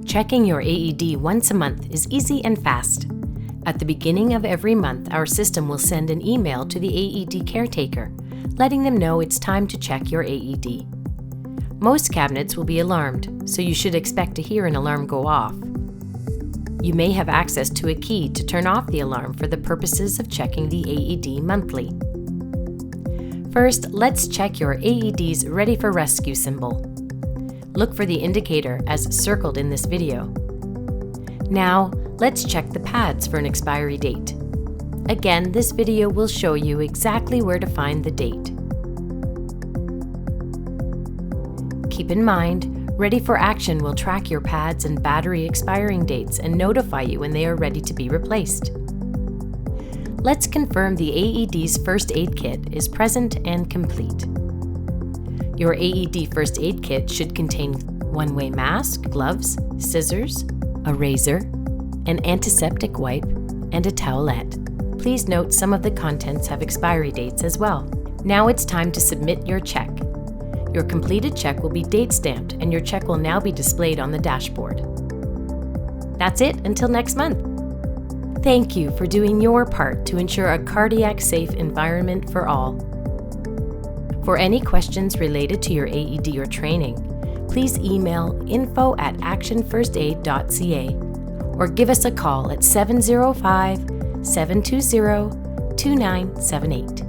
Checking your AED once a month is easy and fast. At the beginning of every month, our system will send an email to the AED caretaker, letting them know it's time to check your AED. Most cabinets will be alarmed, so you should expect to hear an alarm go off. You may have access to a key to turn off the alarm for the purposes of checking the AED monthly. First, let's check your AED's Ready for Rescue symbol. Look for the indicator as circled in this video. Now, let's check the pads for an expiry date. Again, this video will show you exactly where to find the date. Keep in mind, Ready for Action will track your pads and battery expiring dates and notify you when they are ready to be replaced. Let's confirm the AED's first aid kit is present and complete. Your AED first aid kit should contain one-way mask, gloves, scissors, a razor, an antiseptic wipe, and a towelette. Please note some of the contents have expiry dates as well. Now it's time to submit your check. Your completed check will be date stamped and your check will now be displayed on the dashboard. That's it until next month. Thank you for doing your part to ensure a cardiac-safe environment for all. For any questions related to your AED or training, please email info@actionfirstaid.ca or give us a call at 705-720-2978.